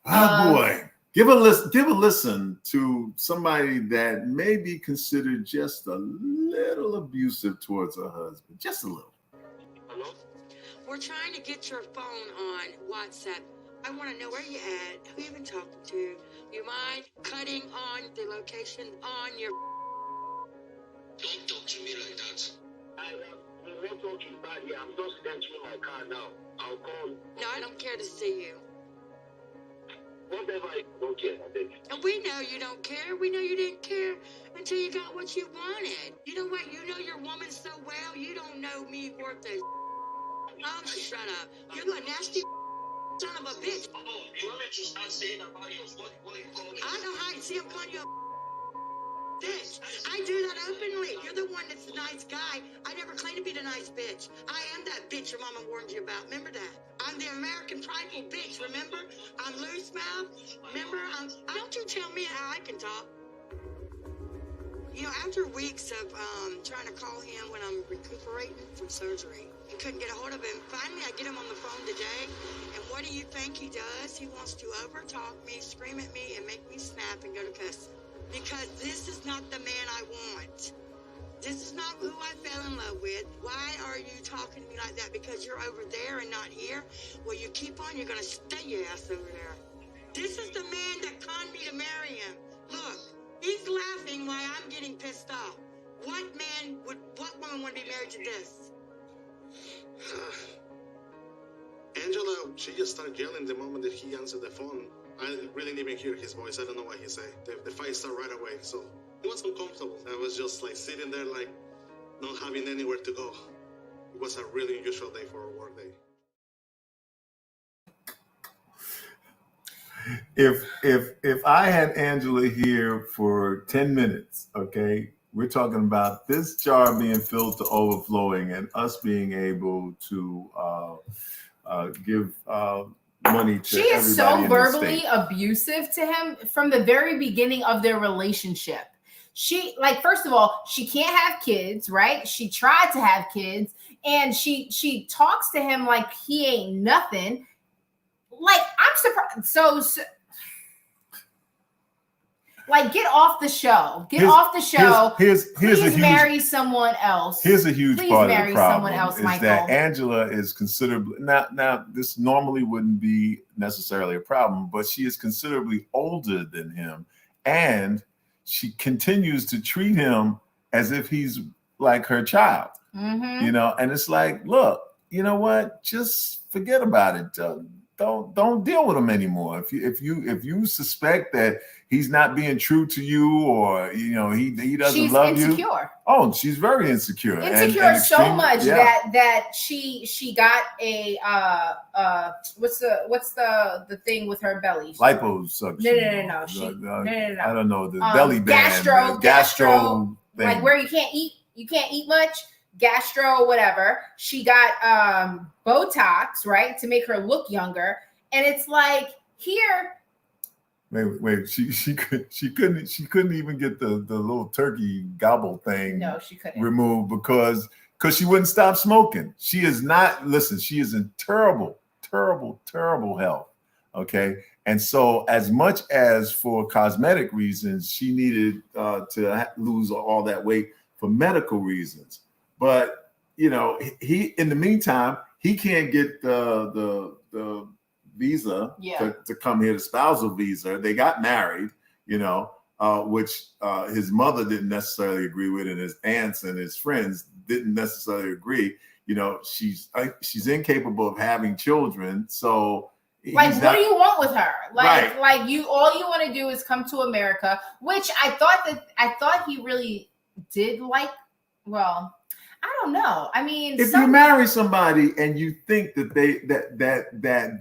Oh boy. Give a listen to somebody that may be considered just a little abusive towards her husband. Just a little. Hello? We're trying to get your phone on WhatsApp. I want to know where you at, who you been talking to. You mind cutting on the location on your... Don't talk to me like that. The network is bad here. I'm just entering my car now. I'll call. No, I don't care to see you. Whatever, I don't care. And we know you don't care. We know you didn't care until you got what you wanted. You know what? You know your woman so well. You don't know me worth a. Oh, shut up. You're a nasty son of a bitch. Oh, you want me to start saying about you? What you call me? I know how you see I'm calling you a bitch. I do that openly. You're the one that's a nice guy. I never claimed to be the nice bitch. I am that bitch your mama warned you about. Remember that? I'm the American prideful bitch, remember? I'm loose mouth. Remember? Don't you tell me how I can talk. You know, after weeks of trying to call him when I'm recuperating from surgery and couldn't get a hold of him, finally I get him on the phone today. And what do you think he does? He wants to overtalk me, scream at me, and make me snap and go to custody. Because this is not the man I want. This is not who I fell in love with. Why are you talking to me like that? Because you're over there and not here? Well, you keep on, you're going to stay your ass over there. This is the man that conned me to marry him. Look, he's laughing while I'm getting pissed off. What woman would be married to this? Angela, she just started yelling the moment that he answered the phone. I really didn't even hear his voice. I don't know what he said. The fight started right away, so it was uncomfortable. I was just like sitting there, like not having anywhere to go. It was a really unusual day for a work day. If I had Angela here for 10 minutes, okay, we're talking about this jar being filled to overflowing and us being able to give money to she is so everybody in the verbally state. Abusive to him from the very beginning of their relationship. She, like, first of all, she can't have kids, right? She tried to have kids, and she talks to him like he ain't nothing. Like, I'm surprised. So like, get off the show. Get off the show. Please marry someone else. Here's a huge part of the problem. Else, is Michael. that Angela is considerably now this normally wouldn't be necessarily a problem, but she is considerably older than him, and she continues to treat him as if he's like her child. Mm-hmm. You know, and it's like, look, you know what? Just forget about it. Don't deal with him anymore. If you suspect that he's not being true to you, or you know he doesn't love you. She's insecure. Oh, she's very insecure. Insecure so much that she got a what's the thing with her belly? Liposuction. No. No. I don't know, the belly band. Gastro thing. Like where you can't eat much. Gastro, whatever. She got Botox, right, to make her look younger, and it's like here. Wait. She couldn't even get the little turkey gobble thing. No, she couldn't removed because she wouldn't stop smoking. She is not. Listen, she is in terrible health. Okay, and so as much as for cosmetic reasons, she needed to lose all that weight for medical reasons. But you know, he in the meantime, he can't get the visa to come here, the spousal visa. They got married, you know, which his mother didn't necessarily agree with, and his aunts and his friends didn't necessarily agree. You know, she's incapable of having children. So like, what do you want with her? Like, right. Like all you want to do is come to America, which I thought he really did like. Well, I don't know. I mean, if you marry somebody and you think that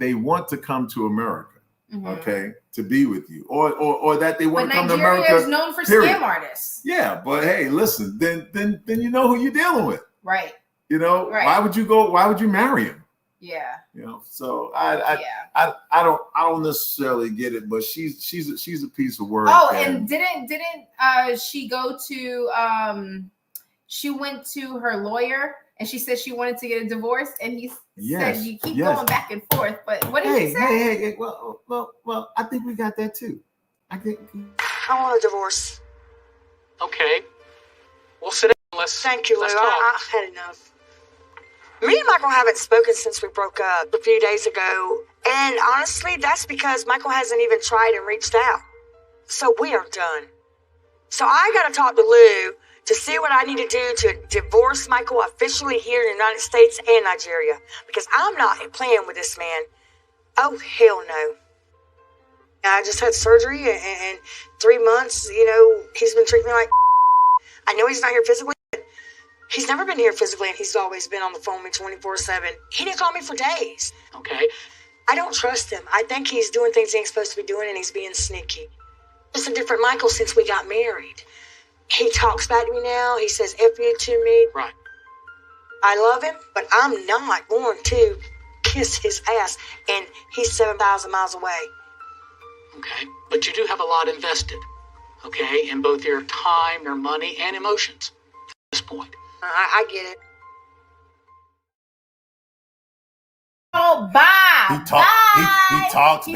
they want to come to America, mm-hmm. okay, to be with you, or that they want to come to America. Nigeria is known for scam artists. Yeah, but hey, listen, then you know who you're dealing with, right? You know, right. Why would you marry him? Yeah. You know, so I don't necessarily get it, but she's a piece of work. Oh, and didn't she go to she went to her lawyer and she said she wanted to get a divorce, and he said you keep going back and forth. But what did he say? Hey, well, I think we got that too. I want a divorce. Okay. We'll sit down. Thank you, Lou. I've had enough. Me and Michael haven't spoken since we broke up a few days ago. And honestly, that's because Michael hasn't even tried and reached out. So we are done. So I got to talk to Lou to see what I need to do to divorce Michael officially here in the United States and Nigeria. Because I'm not playing with this man. Oh, hell no. I just had surgery and 3 months, he's been treating me like I know he's not here physically, but he's never been here physically, and he's always been on the phone with me 24/7. He didn't call me for days, okay? I don't trust him. I think he's doing things he ain't supposed to be doing, and he's being sneaky. It's a different Michael since we got married. He talks back to me now. He says F you to me. Right. I love him, but I'm not going to kiss his ass, and he's 7,000 miles away. Okay. But you do have a lot invested, okay, in both your time, your money, and emotions at this point. I get it. Oh, bye. He talks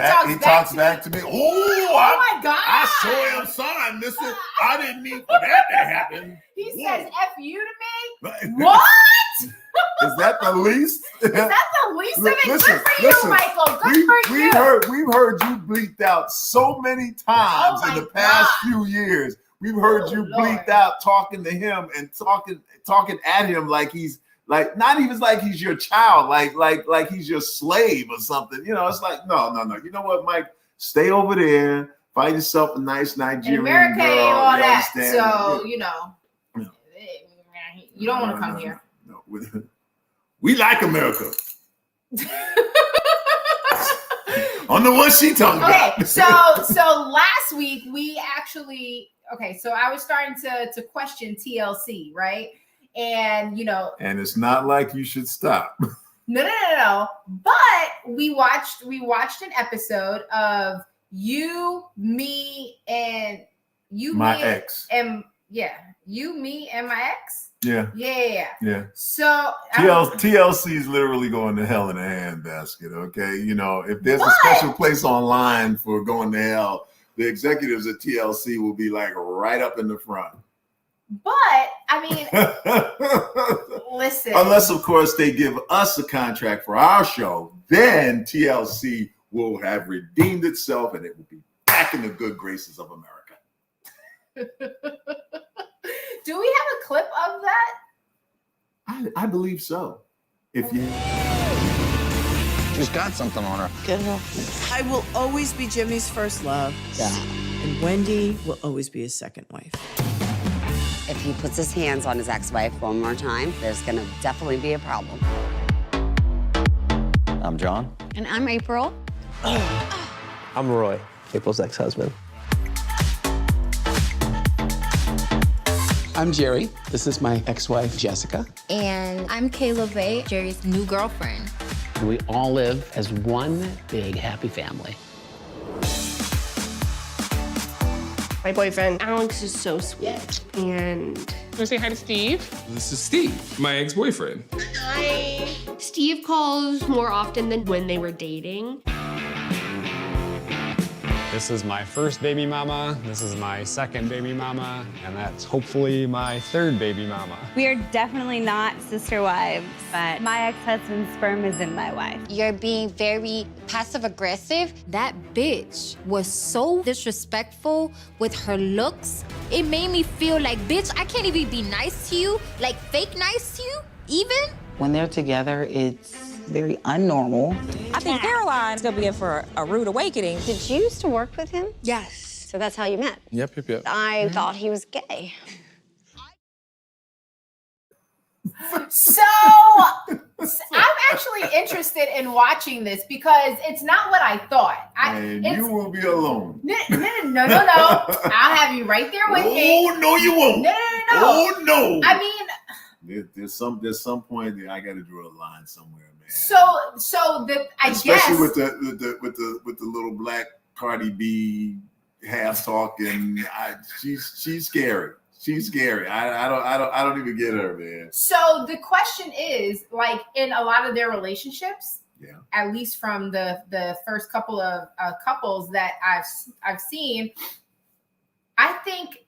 back to me. Oh my God. I saw him sign this. I didn't mean for that to happen. He Whoa. says F you to me? What? Is that the least? Is that the least of it? Good for you, Michael. Good for you. We've heard you bleeped out so many times in the past few years. We've heard you bleeped out talking to him and talking at him like he's like not even like he's your child, like he's your slave or something. It's like no. You know what, Mike? Stay over there. Find yourself a nice Nigerian America girl. Ain't all you that. understand? So Yeah. you don't want to come here. No. We like America. On the one she talking about. Okay, so last week we actually so I was starting to question TLC, right? And and it's not like you should stop. No. But we watched an episode of you, me, and my ex. And you, me, and my ex. Yeah. So TLC is literally going to hell in a handbasket. Okay, if there's a special place online for going to hell, the executives at TLC will be like right up in the front. But I mean, listen. Unless, of course, they give us a contract for our show, then TLC will have redeemed itself and it will be back in the good graces of America. Do we have a clip of that? I believe so. If you She's got something on her. Get her. I will always be Jimmy's first love. Yeah. And Wendy will always be his second wife. If he puts his hands on his ex-wife one more time, there's gonna definitely be a problem. I'm John. And I'm April. I'm Roy, April's ex-husband. I'm Jerry. This is my ex-wife, Jessica. And I'm Kayla Vay, Jerry's new girlfriend. We all live as one big happy family. My boyfriend, Alex, is so sweet. And want to say hi to Steve? This is Steve, my ex-boyfriend. Hi. Steve calls more often than when they were dating. This is my first baby mama, this is my second baby mama, and that's hopefully my third baby mama. We are definitely not sister wives, but my ex-husband's sperm is in my wife. You're being very passive-aggressive. That bitch was so disrespectful with her looks. It made me feel like, bitch, I can't even be nice to you, like fake nice to you, even. When they're together, it's very unnormal. I think Caroline's gonna be in for a rude awakening. Did you used to work with him? Yes. So that's how you met? Yep. I thought he was gay. So I'm actually interested in watching this because it's not what I thought. And you will be alone. No. I'll have you right there with me. Oh, no, you won't. No. Oh, no. I mean, there's some point that I got to draw a line somewhere, man. So that I especially guess with the little black Cardi B half talking, she's scary. She's scary. I don't even get her, man. So the question is, like in a lot of their relationships, at least from the first couple of couples that I've seen, I think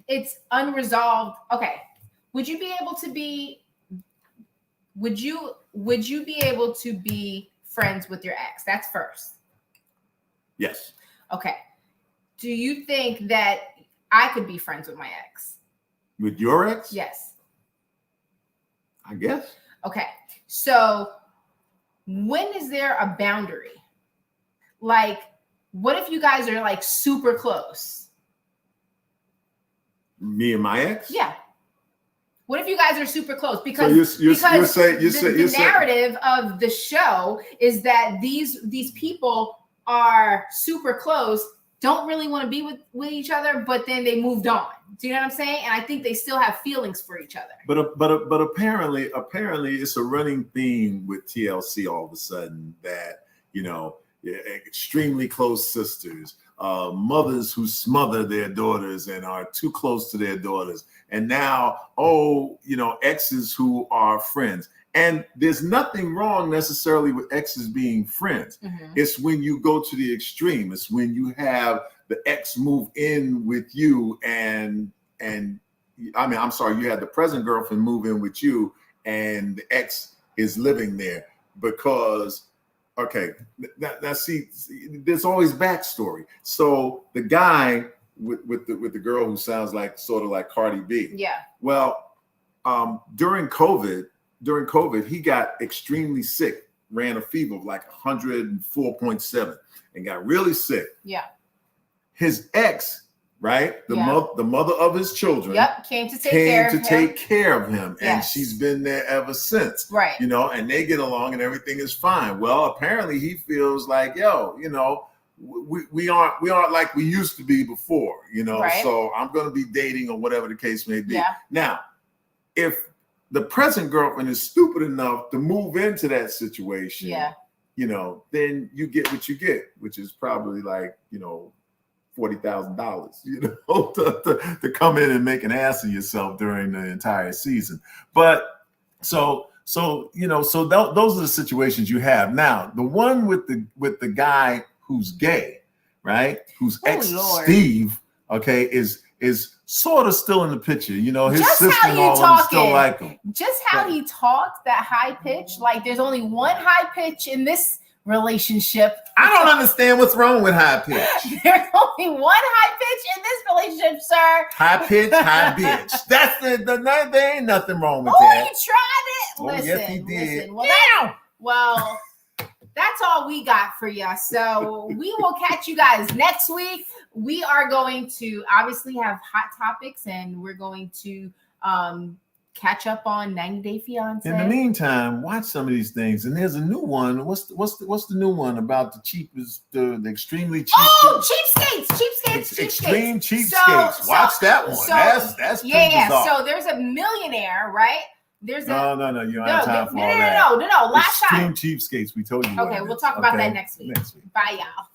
it's unresolved. Okay. Would you be able to be friends with your ex? That's first. Yes. Okay. Do you think that I could be friends with my ex? With your ex? Yes. I guess. Okay. So when is there a boundary? Like, what if you guys are like super close? Me and my ex? Yeah. What if you guys are super close? Because the narrative of the show is that these people are super close, don't really want to be with each other, but then they moved on. Do you know what I'm saying? And I think they still have feelings for each other. But apparently it's a running theme with TLC all of a sudden that, you know, extremely close sisters, mothers who smother their daughters and are too close to their daughters. And now, exes who are friends. And there's nothing wrong necessarily with exes being friends. Mm-hmm. It's when you go to the extreme. It's when you have the ex move in with you you had the present girlfriend move in with you and the ex is living there because, okay, now see, there's always backstory. So the guy with the girl who sounds like sort of like Cardi B. Yeah. Well, during COVID, he got extremely sick, ran a fever of like 104.7 and got really sick. Yeah. His ex, right? The mother of his children. Yep. Came to take care of him. Yes. And she's been there ever since. Right. You know, and they get along and everything is fine. Well, apparently he feels like, we aren't like we used to be before, right. So I'm going to be dating or whatever the case may be. Yeah. Now, if the present girlfriend is stupid enough to move into that situation, then you get what you get, which is probably like, $40,000, to come in and make an ass of yourself during the entire season. But so those are the situations you have. Now, the one with the guy who's gay, right? Who's ex-Steve, okay, is sort of still in the picture. His just sister and all of them still like him. Just how he talks, that high pitch, like there's only one high pitch in this relationship. I don't understand what's wrong with high pitch. There's only one high pitch in this relationship, sir. High pitch, high bitch. That's there ain't nothing wrong with Oh, that. you tried it? Listen, yes, he did. Well, that's all we got for you. So we will catch you guys next week. We are going to obviously have hot topics, and we're going to catch up on 90 Day Fiance. In the meantime, watch some of these things. And there's a new one. What's the new one about the cheapest, the extremely cheap? Oh, cheapskates. Extreme cheapskates. Watch that one. That's bizarre. So there's a millionaire, right? There's no. You don't have time for all that. No. Last time. Extreme cheapskates. We told you. Okay, we'll talk about that next week. Bye, y'all.